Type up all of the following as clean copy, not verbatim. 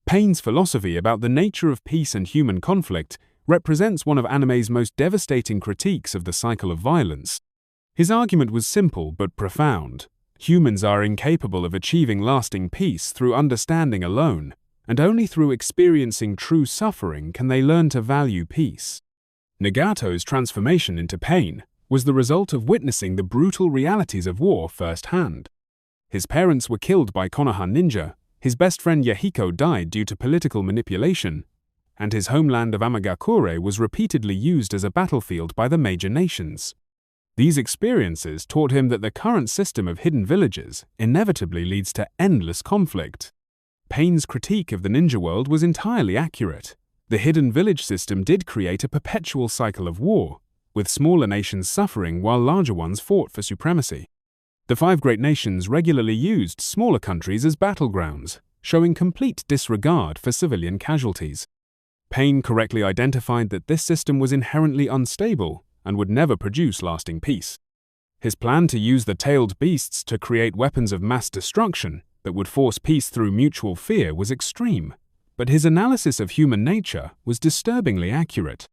Payne's philosophy about the nature of peace and human conflict represents one of anime's most devastating critiques of the cycle of violence. His argument was simple but profound. Humans are incapable of achieving lasting peace through understanding alone, and only through experiencing true suffering can they learn to value peace. Nagato's transformation into Payne was the result of witnessing the brutal realities of war firsthand. His parents were killed by Konoha ninja, his best friend Yahiko died due to political manipulation, and his homeland of Amagakure was repeatedly used as a battlefield by the major nations. These experiences taught him that the current system of hidden villages inevitably leads to endless conflict. Payne's critique of the ninja world was entirely accurate. The hidden village system did create a perpetual cycle of war, with smaller nations suffering while larger ones fought for supremacy. The five great nations regularly used smaller countries as battlegrounds, showing complete disregard for civilian casualties. Payne correctly identified that this system was inherently unstable and would never produce lasting peace. His plan to use the tailed beasts to create weapons of mass destruction that would force peace through mutual fear was extreme, but his analysis of human nature was disturbingly accurate.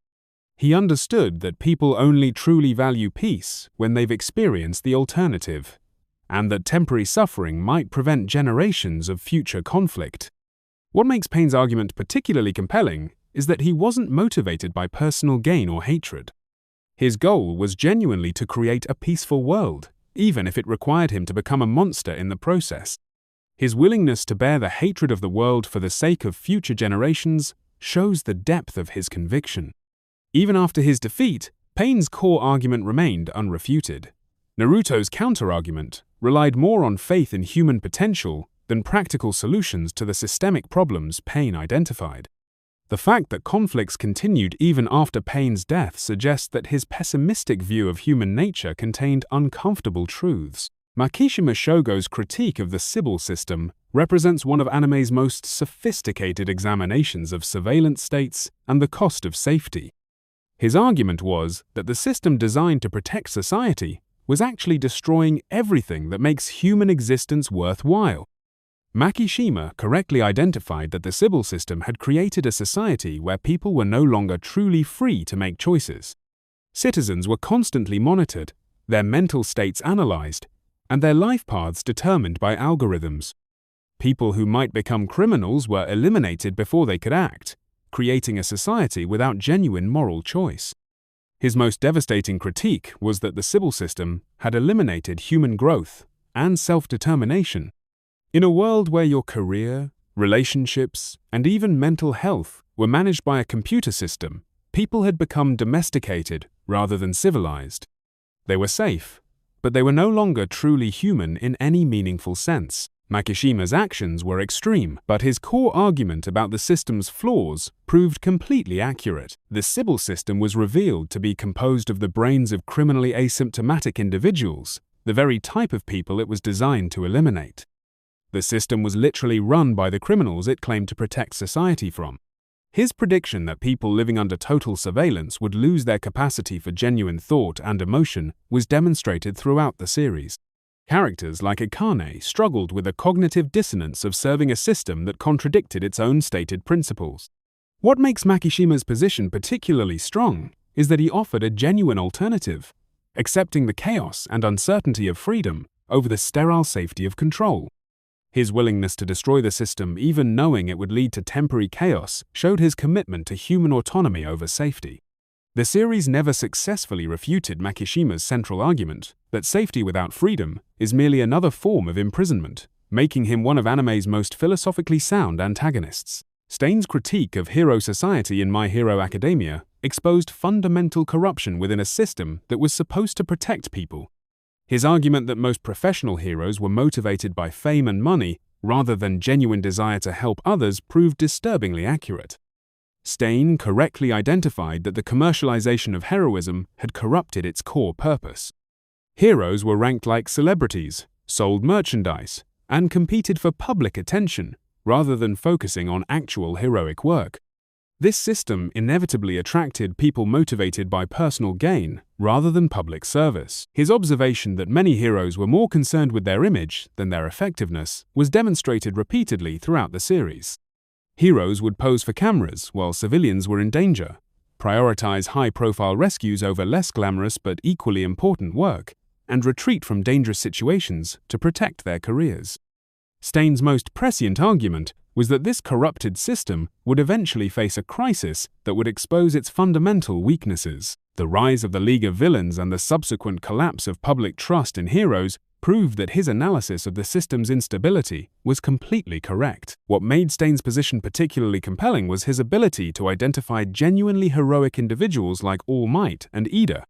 He understood that people only truly value peace when they've experienced the alternative, and that temporary suffering might prevent generations of future conflict. What makes Payne's argument particularly compelling is that he wasn't motivated by personal gain or hatred. His goal was genuinely to create a peaceful world, even if it required him to become a monster in the process. His willingness to bear the hatred of the world for the sake of future generations shows the depth of his conviction. Even after his defeat, Payne's core argument remained unrefuted. Naruto's counter-argument relied more on faith in human potential than practical solutions to the systemic problems Payne identified. The fact that conflicts continued even after Payne's death suggests that his pessimistic view of human nature contained uncomfortable truths. Makushima Shogo's critique of the Sibyl system represents one of anime's most sophisticated examinations of surveillance states and the cost of safety. His argument was that the system designed to protect society was actually destroying everything that makes human existence worthwhile. Makushima correctly identified that the Sibyl system had created a society where people were no longer truly free to make choices. Citizens were constantly monitored, their mental states analyzed, and their life paths determined by algorithms. People who might become criminals were eliminated before they could act, creating a society without genuine moral choice. His most devastating critique was that the Sibyl system had eliminated human growth and self-determination. In a world where your career, relationships, and even mental health were managed by a computer system, people had become domesticated rather than civilized. They were safe, but they were no longer truly human in any meaningful sense. Makushima's actions were extreme, but his core argument about the system's flaws proved completely accurate. The Sibyl system was revealed to be composed of the brains of criminally asymptomatic individuals, the very type of people it was designed to eliminate. The system was literally run by the criminals it claimed to protect society from. His prediction that people living under total surveillance would lose their capacity for genuine thought and emotion was demonstrated throughout the series. Characters like Akane struggled with the cognitive dissonance of serving a system that contradicted its own stated principles. What makes Makushima's position particularly strong is that he offered a genuine alternative, accepting the chaos and uncertainty of freedom over the sterile safety of control. His willingness to destroy the system, even knowing it would lead to temporary chaos, showed his commitment to human autonomy over safety. The series never successfully refuted Makushima's central argument that safety without freedom is merely another form of imprisonment, making him one of anime's most philosophically sound antagonists. Stein's critique of hero society in My Hero Academia exposed fundamental corruption within a system that was supposed to protect people. His argument that most professional heroes were motivated by fame and money rather than genuine desire to help others proved disturbingly accurate. Stein correctly identified that the commercialization of heroism had corrupted its core purpose. Heroes were ranked like celebrities, sold merchandise, and competed for public attention rather than focusing on actual heroic work. This system inevitably attracted people motivated by personal gain rather than public service. His observation that many heroes were more concerned with their image than their effectiveness was demonstrated repeatedly throughout the series. Heroes would pose for cameras while civilians were in danger, prioritize high-profile rescues over less glamorous but equally important work, and retreat from dangerous situations to protect their careers. Stein's most prescient argument was that this corrupted system would eventually face a crisis that would expose its fundamental weaknesses. The rise of the League of Villains and the subsequent collapse of public trust in heroes proved that his analysis of the system's instability was completely correct. What made Stein's position particularly compelling was his ability to identify genuinely heroic individuals like All Might and Ida.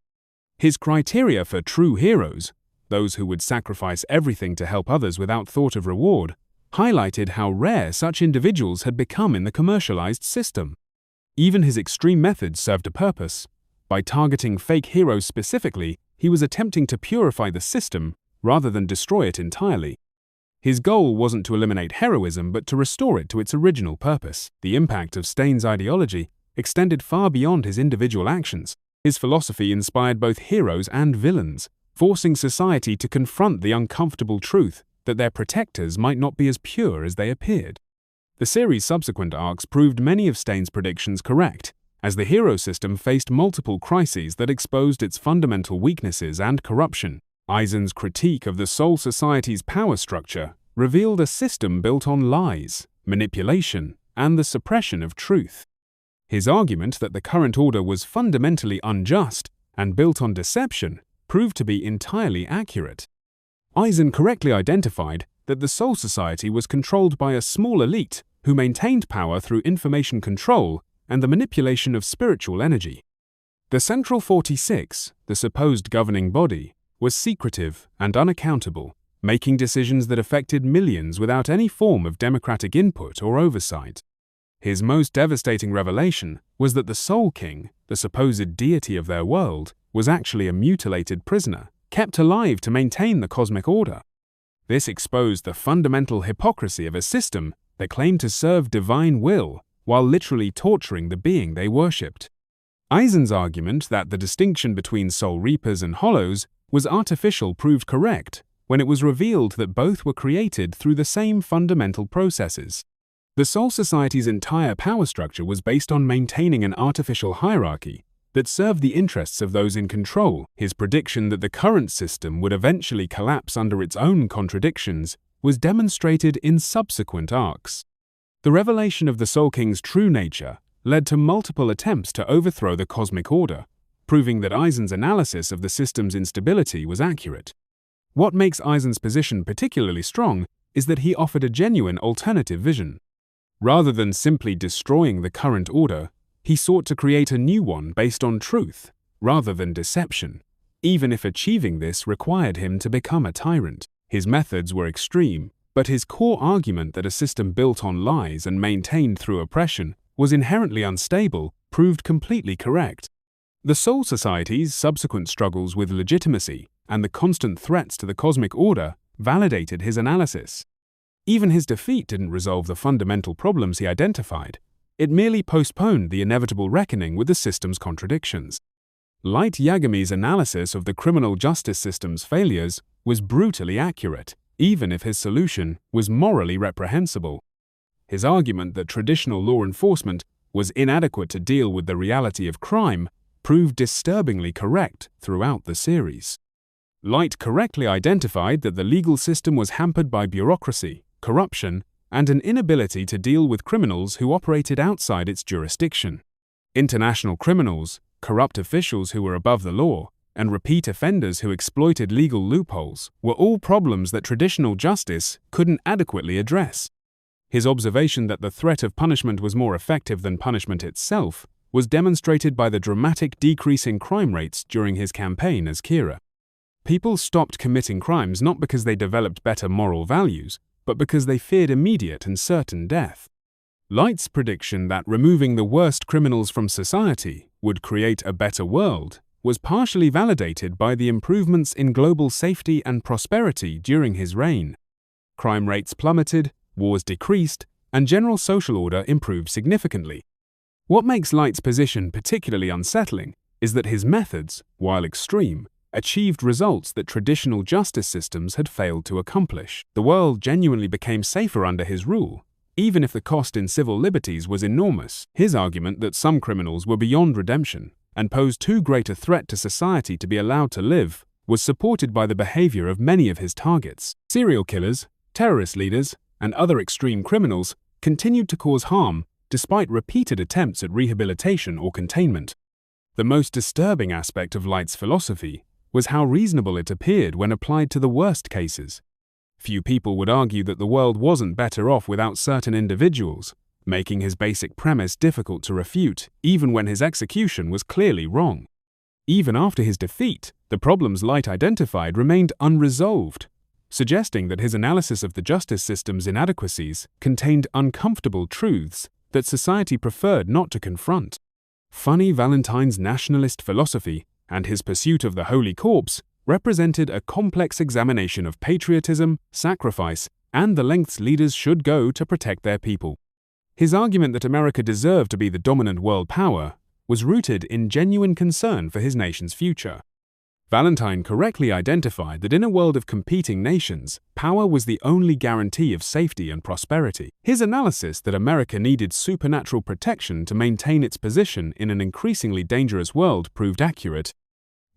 His criteria for true heroes, those who would sacrifice everything to help others without thought of reward, highlighted how rare such individuals had become in the commercialized system. Even his extreme methods served a purpose. By targeting fake heroes specifically, he was attempting to purify the system rather than destroy it entirely. His goal wasn't to eliminate heroism but to restore it to its original purpose. The impact of Stein's ideology extended far beyond his individual actions. His philosophy inspired both heroes and villains, forcing society to confront the uncomfortable truth that their protectors might not be as pure as they appeared. The series' subsequent arcs proved many of Stein's predictions correct, as the hero system faced multiple crises that exposed its fundamental weaknesses and corruption. Eizen's critique of the Soul Society's power structure revealed a system built on lies, manipulation, and the suppression of truth. His argument that the current order was fundamentally unjust and built on deception proved to be entirely accurate. Eizen correctly identified that the Soul Society was controlled by a small elite who maintained power through information control and the manipulation of spiritual energy. The Central 46, the supposed governing body, was secretive and unaccountable, making decisions that affected millions without any form of democratic input or oversight. His most devastating revelation was that the Soul King, the supposed deity of their world, was actually a mutilated prisoner, kept alive to maintain the cosmic order. This exposed the fundamental hypocrisy of a system that claimed to serve divine will while literally torturing the being they worshipped. Eisen's argument that the distinction between Soul Reapers and Hollows was artificial proved correct when it was revealed that both were created through the same fundamental processes. The Soul Society's entire power structure was based on maintaining an artificial hierarchy that served the interests of those in control. His prediction that the current system would eventually collapse under its own contradictions was demonstrated in subsequent arcs. The revelation of the Soul King's true nature led to multiple attempts to overthrow the cosmic order, proving that Eisen's analysis of the system's instability was accurate. What makes Eisen's position particularly strong is that he offered a genuine alternative vision. Rather than simply destroying the current order, he sought to create a new one based on truth, rather than deception, even if achieving this required him to become a tyrant. His methods were extreme, but his core argument that a system built on lies and maintained through oppression was inherently unstable proved completely correct. The Soul Society's subsequent struggles with legitimacy and the constant threats to the cosmic order validated his analysis. Even his defeat didn't resolve the fundamental problems he identified. It merely postponed the inevitable reckoning with the system's contradictions. Light Yagami's analysis of the criminal justice system's failures was brutally accurate, even if his solution was morally reprehensible. His argument that traditional law enforcement was inadequate to deal with the reality of crime proved disturbingly correct throughout the series. Light correctly identified that the legal system was hampered by bureaucracy, corruption, and an inability to deal with criminals who operated outside its jurisdiction. International criminals, corrupt officials who were above the law, and repeat offenders who exploited legal loopholes were all problems that traditional justice couldn't adequately address. His observation that the threat of punishment was more effective than punishment itself was demonstrated by the dramatic decrease in crime rates during his campaign as Kira. People stopped committing crimes not because they developed better moral values, but because they feared immediate and certain death. Light's prediction that removing the worst criminals from society would create a better world was partially validated by the improvements in global safety and prosperity during his reign. Crime rates plummeted, wars decreased, and general social order improved significantly. What makes Light's position particularly unsettling is that his methods, while extreme, achieved results that traditional justice systems had failed to accomplish. The world genuinely became safer under his rule, even if the cost in civil liberties was enormous. His argument that some criminals were beyond redemption and posed too great a threat to society to be allowed to live was supported by the behavior of many of his targets. Serial killers, terrorist leaders, and other extreme criminals continued to cause harm despite repeated attempts at rehabilitation or containment. The most disturbing aspect of Light's philosophy was how reasonable it appeared when applied to the worst cases. Few people would argue that the world wasn't better off without certain individuals, making his basic premise difficult to refute, even when his execution was clearly wrong. Even after his defeat, the problems Light identified remained unresolved, suggesting that his analysis of the justice system's inadequacies contained uncomfortable truths that society preferred not to confront. Funny Valentine's nationalist philosophy and his pursuit of the Holy Corpse represented a complex examination of patriotism, sacrifice, and the lengths leaders should go to protect their people. His argument that America deserved to be the dominant world power was rooted in genuine concern for his nation's future. Valentine correctly identified that in a world of competing nations, power was the only guarantee of safety and prosperity. His analysis that America needed supernatural protection to maintain its position in an increasingly dangerous world proved accurate,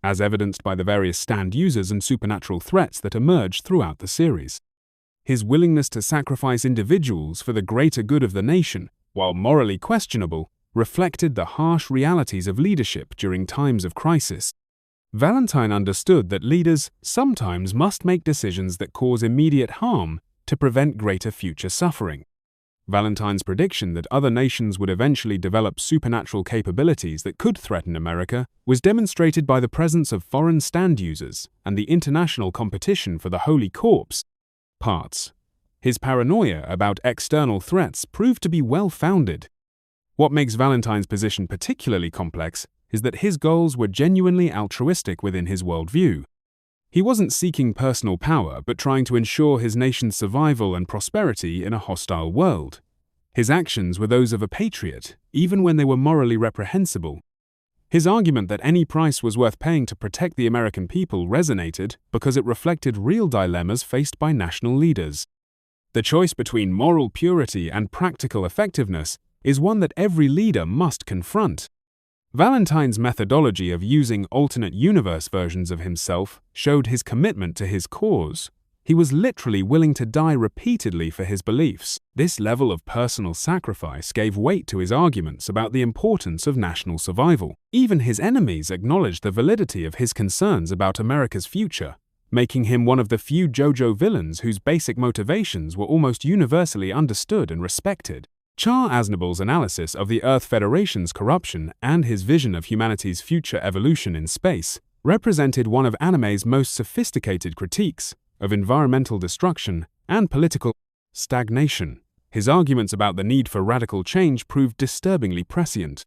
as evidenced by the various stand users and supernatural threats that emerged throughout the series. His willingness to sacrifice individuals for the greater good of the nation, while morally questionable, reflected the harsh realities of leadership during times of crisis. Valentine understood that leaders sometimes must make decisions that cause immediate harm to prevent greater future suffering. Valentine's prediction that other nations would eventually develop supernatural capabilities that could threaten America was demonstrated by the presence of foreign stand users and the international competition for the Holy Corpse parts. His paranoia about external threats proved to be well-founded. What makes Valentine's position particularly complex is that his goals were genuinely altruistic within his worldview. He wasn't seeking personal power, but trying to ensure his nation's survival and prosperity in a hostile world. His actions were those of a patriot, even when they were morally reprehensible. His argument that any price was worth paying to protect the American people resonated because it reflected real dilemmas faced by national leaders. The choice between moral purity and practical effectiveness is one that every leader must confront. Valentine's methodology of using alternate universe versions of himself showed his commitment to his cause. He was literally willing to die repeatedly for his beliefs. This level of personal sacrifice gave weight to his arguments about the importance of national survival. Even his enemies acknowledged the validity of his concerns about America's future, making him one of the few JoJo villains whose basic motivations were almost universally understood and respected. Char Aznable's analysis of the Earth Federation's corruption and his vision of humanity's future evolution in space represented one of anime's most sophisticated critiques of environmental destruction and political stagnation. His arguments about the need for radical change proved disturbingly prescient.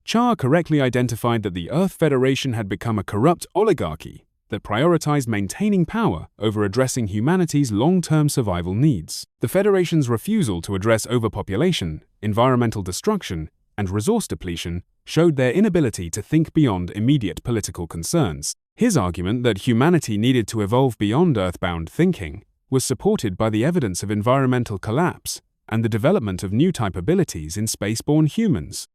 Char correctly identified that the Earth Federation had become a corrupt oligarchy that prioritized maintaining power over addressing humanity's long-term survival needs. The Federation's refusal to address overpopulation, environmental destruction, and resource depletion showed their inability to think beyond immediate political concerns. His argument that humanity needed to evolve beyond earthbound thinking was supported by the evidence of environmental collapse and the development of new type abilities in spaceborne humans.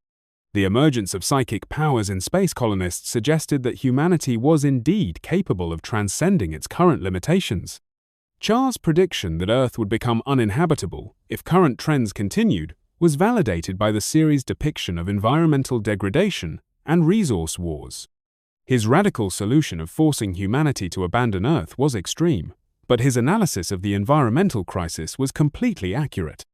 The emergence of psychic powers in space colonists suggested that humanity was indeed capable of transcending its current limitations. Char's prediction that Earth would become uninhabitable if current trends continued was validated by the series' depiction of environmental degradation and resource wars. His radical solution of forcing humanity to abandon Earth was extreme, but his analysis of the environmental crisis was completely accurate.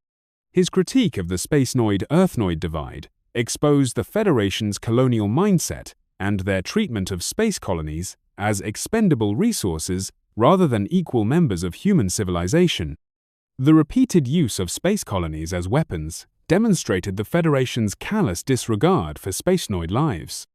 His critique of the Spacenoid-Earthnoid divide exposed the Federation's colonial mindset and their treatment of space colonies as expendable resources rather than equal members of human civilization. The repeated use of space colonies as weapons demonstrated the Federation's callous disregard for Spacenoid lives.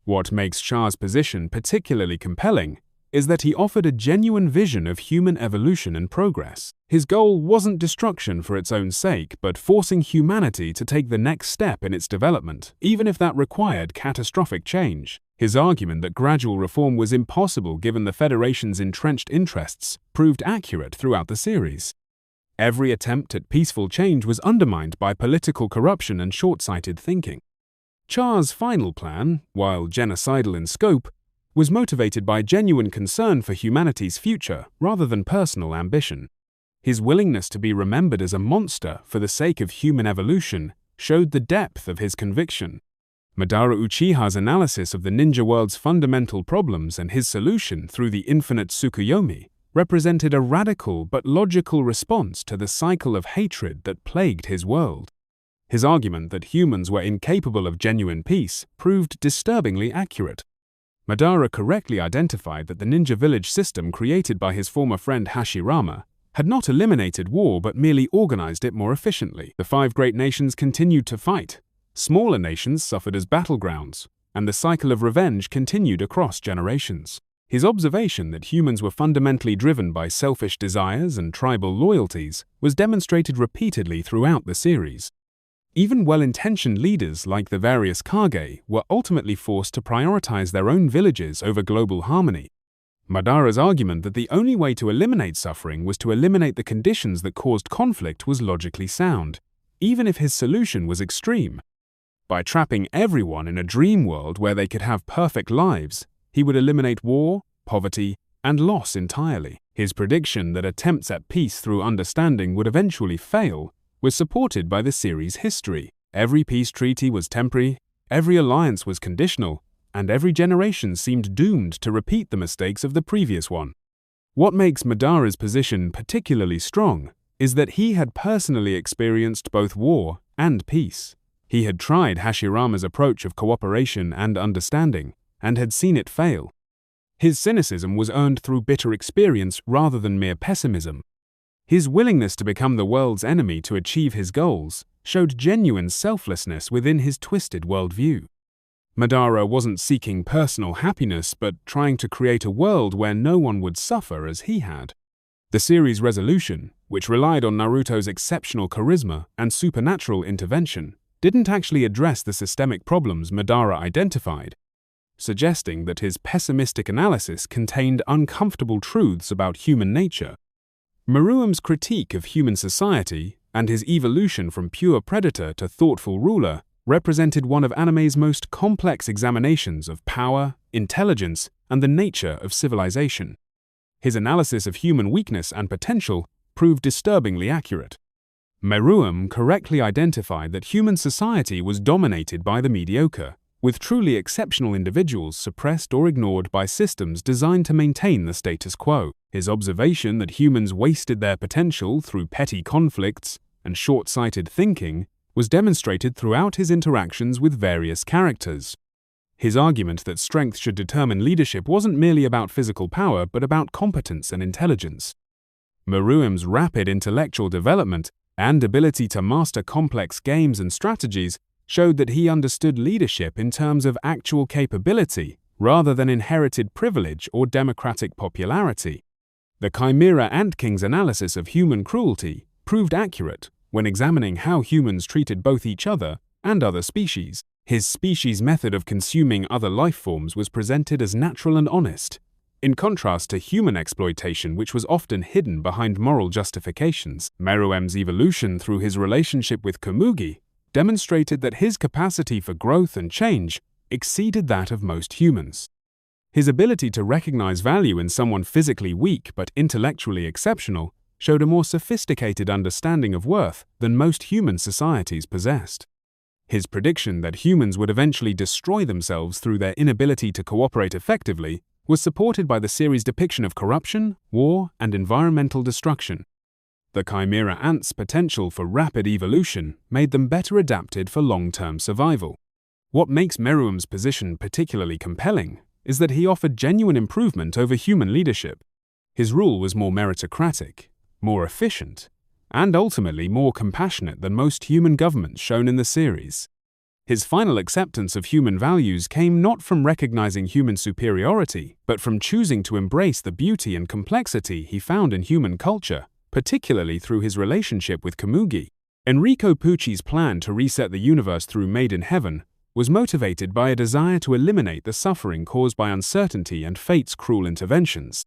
What makes Char's position particularly compelling is that he offered a genuine vision of human evolution and progress. His goal wasn't destruction for its own sake, but forcing humanity to take the next step in its development, even if that required catastrophic change. His argument that gradual reform was impossible given the Federation's entrenched interests proved accurate throughout the series. Every attempt at peaceful change was undermined by political corruption and short-sighted thinking. Char's final plan, while genocidal in scope, was motivated by genuine concern for humanity's future rather than personal ambition. His willingness to be remembered as a monster for the sake of human evolution showed the depth of his conviction. Madara Uchiha's analysis of the ninja world's fundamental problems and his solution through the infinite Tsukuyomi represented a radical but logical response to the cycle of hatred that plagued his world. His argument that humans were incapable of genuine peace proved disturbingly accurate. Madara correctly identified that the ninja village system created by his former friend Hashirama had not eliminated war but merely organized it more efficiently. The 5 great nations continued to fight. Smaller nations suffered as battlegrounds, and the cycle of revenge continued across generations. His observation that humans were fundamentally driven by selfish desires and tribal loyalties was demonstrated repeatedly throughout the series. Even well-intentioned leaders like the various Kage were ultimately forced to prioritize their own villages over global harmony. Madara's argument that the only way to eliminate suffering was to eliminate the conditions that caused conflict was logically sound, even if his solution was extreme. By trapping everyone in a dream world where they could have perfect lives, he would eliminate war, poverty, and loss entirely. His prediction that attempts at peace through understanding would eventually fail was supported by the series' history. Every peace treaty was temporary, every alliance was conditional, and every generation seemed doomed to repeat the mistakes of the previous one. What makes Madara's position particularly strong is that he had personally experienced both war and peace. He had tried Hashirama's approach of cooperation and understanding, and had seen it fail. His cynicism was earned through bitter experience rather than mere pessimism. His willingness to become the world's enemy to achieve his goals showed genuine selflessness within his twisted worldview. Madara wasn't seeking personal happiness but trying to create a world where no one would suffer as he had. The series' resolution, which relied on Naruto's exceptional charisma and supernatural intervention, didn't actually address the systemic problems Madara identified, suggesting that his pessimistic analysis contained uncomfortable truths about human nature. Marum's critique of human society and his evolution from pure predator to thoughtful ruler represented one of anime's most complex examinations of power, intelligence, and the nature of civilization. His analysis of human weakness and potential proved disturbingly accurate. Marum correctly identified that human society was dominated by the mediocre, with truly exceptional individuals suppressed or ignored by systems designed to maintain the status quo. His observation that humans wasted their potential through petty conflicts and short-sighted thinking was demonstrated throughout his interactions with various characters. His argument that strength should determine leadership wasn't merely about physical power but about competence and intelligence. Marum's rapid intellectual development and ability to master complex games and strategies showed that he understood leadership in terms of actual capability rather than inherited privilege or democratic popularity. The Chimera Ant King's analysis of human cruelty proved accurate when examining how humans treated both each other and other species. His species' method of consuming other life forms was presented as natural and honest, in contrast to human exploitation which was often hidden behind moral justifications. Marum's evolution through his relationship with Komugi demonstrated that his capacity for growth and change exceeded that of most humans. His ability to recognize value in someone physically weak but intellectually exceptional showed a more sophisticated understanding of worth than most human societies possessed. His prediction that humans would eventually destroy themselves through their inability to cooperate effectively was supported by the series' depiction of corruption, war, and environmental destruction. The Chimera ants' potential for rapid evolution made them better adapted for long-term survival. What makes Marum's position particularly compelling is that he offered genuine improvement over human leadership. His rule was more meritocratic, more efficient, and ultimately more compassionate than most human governments shown in the series. His final acceptance of human values came not from recognizing human superiority, but from choosing to embrace the beauty and complexity he found in human culture, particularly through his relationship with Komugi. Enrico Pucci's plan to reset the universe through Made in Heaven was motivated by a desire to eliminate the suffering caused by uncertainty and fate's cruel interventions.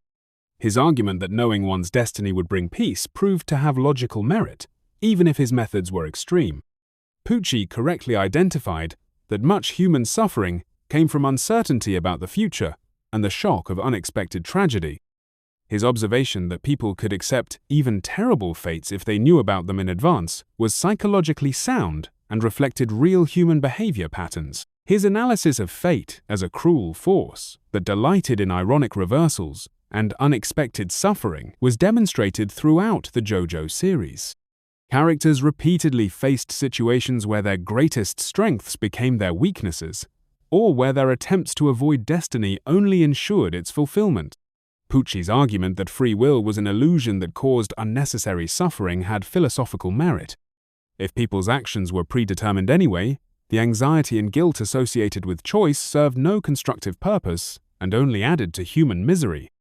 His argument that knowing one's destiny would bring peace proved to have logical merit, even if his methods were extreme. Puchi correctly identified that much human suffering came from uncertainty about the future and the shock of unexpected tragedy. His observation that people could accept even terrible fates if they knew about them in advance was psychologically sound and reflected real human behavior patterns. His analysis of fate as a cruel force that delighted in ironic reversals and unexpected suffering was demonstrated throughout the JoJo series. Characters repeatedly faced situations where their greatest strengths became their weaknesses, or where their attempts to avoid destiny only ensured its fulfillment. Puchi's argument that free will was an illusion that caused unnecessary suffering had philosophical merit. If people's actions were predetermined anyway, the anxiety and guilt associated with choice served no constructive purpose and only added to human misery.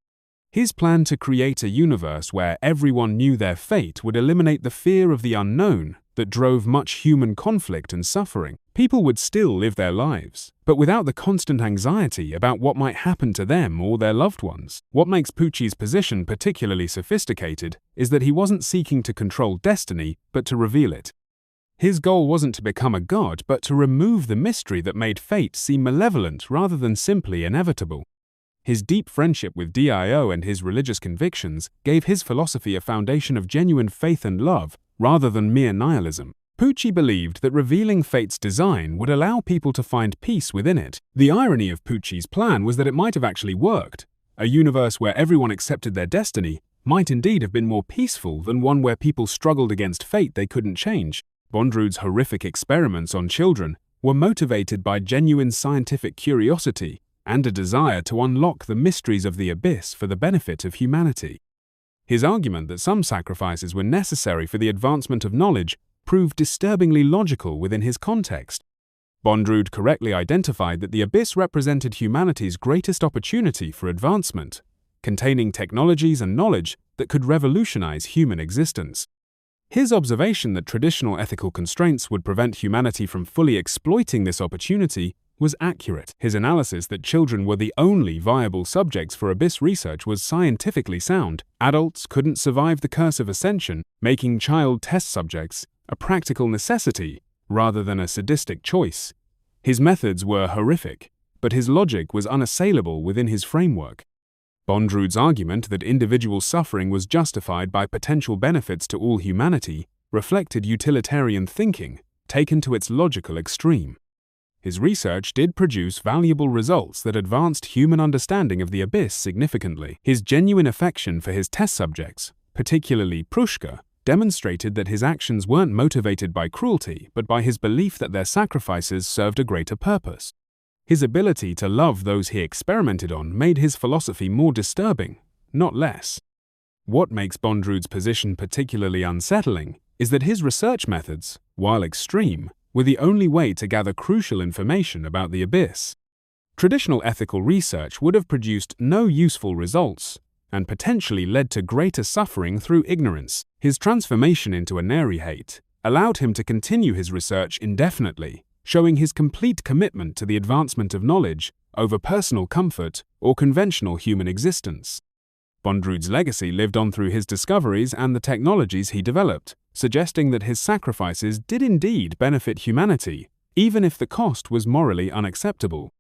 His plan to create a universe where everyone knew their fate would eliminate the fear of the unknown that drove much human conflict and suffering. People would still live their lives, but without the constant anxiety about what might happen to them or their loved ones. What makes Puchi's position particularly sophisticated is that he wasn't seeking to control destiny, but to reveal it. His goal wasn't to become a god, but to remove the mystery that made fate seem malevolent rather than simply inevitable. His deep friendship with Dio and his religious convictions gave his philosophy a foundation of genuine faith and love, rather than mere nihilism. Puchi believed that revealing fate's design would allow people to find peace within it. The irony of Puchi's plan was that it might have actually worked. A universe where everyone accepted their destiny might indeed have been more peaceful than one where people struggled against fate they couldn't change. Bondrude's horrific experiments on children were motivated by genuine scientific curiosity and a desire to unlock the mysteries of the abyss for the benefit of humanity. His argument that some sacrifices were necessary for the advancement of knowledge proved disturbingly logical within his context. Bondrude correctly identified that the abyss represented humanity's greatest opportunity for advancement, containing technologies and knowledge that could revolutionize human existence. His observation that traditional ethical constraints would prevent humanity from fully exploiting this opportunity was accurate. His analysis that children were the only viable subjects for abyss research was scientifically sound. Adults couldn't survive the curse of ascension, making child test subjects a practical necessity rather than a sadistic choice. His methods were horrific, but his logic was unassailable within his framework. Bondrude's argument that individual suffering was justified by potential benefits to all humanity reflected utilitarian thinking taken to its logical extreme. His research did produce valuable results that advanced human understanding of the abyss significantly. His genuine affection for his test subjects, particularly Prushka, demonstrated that his actions weren't motivated by cruelty, but by his belief that their sacrifices served a greater purpose. His ability to love those he experimented on made his philosophy more disturbing, not less. What makes Bondrude's position particularly unsettling is that his research methods, while extreme, were the only way to gather crucial information about the abyss. Traditional ethical research would have produced no useful results and potentially led to greater suffering through ignorance. His transformation into a Nerihate allowed him to continue his research indefinitely, showing his complete commitment to the advancement of knowledge over personal comfort or conventional human existence. Bondrude's legacy lived on through his discoveries and the technologies he developed, suggesting that his sacrifices did indeed benefit humanity, even if the cost was morally unacceptable.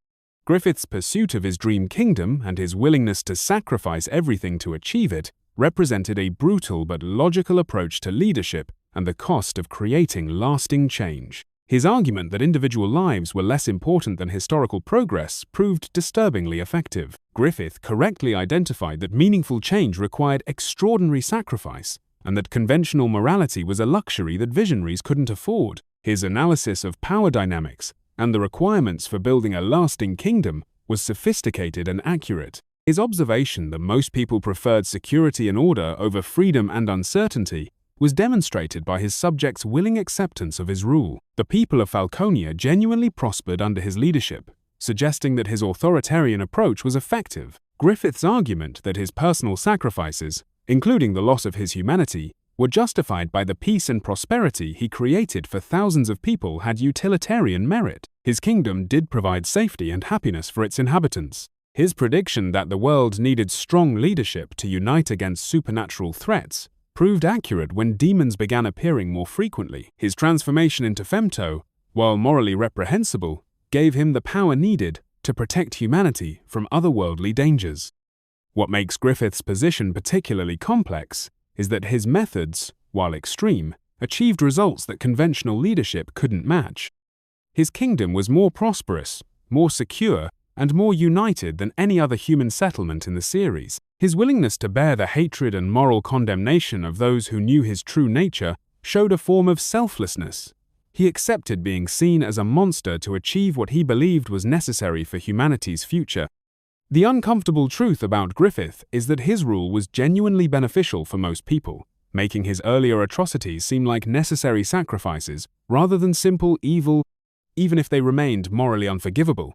Griffith's pursuit of his dream kingdom and his willingness to sacrifice everything to achieve it represented a brutal but logical approach to leadership and the cost of creating lasting change. His argument that individual lives were less important than historical progress proved disturbingly effective. Griffith correctly identified that meaningful change required extraordinary sacrifice, and that conventional morality was a luxury that visionaries couldn't afford. His analysis of power dynamics and the requirements for building a lasting kingdom was sophisticated and accurate. His observation that most people preferred security and order over freedom and uncertainty was demonstrated by his subjects' willing acceptance of his rule. The people of Falconia genuinely prospered under his leadership, suggesting that his authoritarian approach was effective. Griffith's argument that his personal sacrifices, including the loss of his humanity, were justified by the peace and prosperity he created for thousands of people had utilitarian merit. His kingdom did provide safety and happiness for its inhabitants. His prediction that the world needed strong leadership to unite against supernatural threats proved accurate when demons began appearing more frequently. His transformation into Femto, while morally reprehensible, gave him the power needed to protect humanity from otherworldly dangers. What makes Griffith's position particularly complex is that his methods, while extreme, achieved results that conventional leadership couldn't match. His kingdom was more prosperous, more secure, and more united than any other human settlement in the series. His willingness to bear the hatred and moral condemnation of those who knew his true nature showed a form of selflessness. He accepted being seen as a monster to achieve what he believed was necessary for humanity's future. The uncomfortable truth about Griffith is that his rule was genuinely beneficial for most people, making his earlier atrocities seem like necessary sacrifices rather than simple evil, even if they remained morally unforgivable.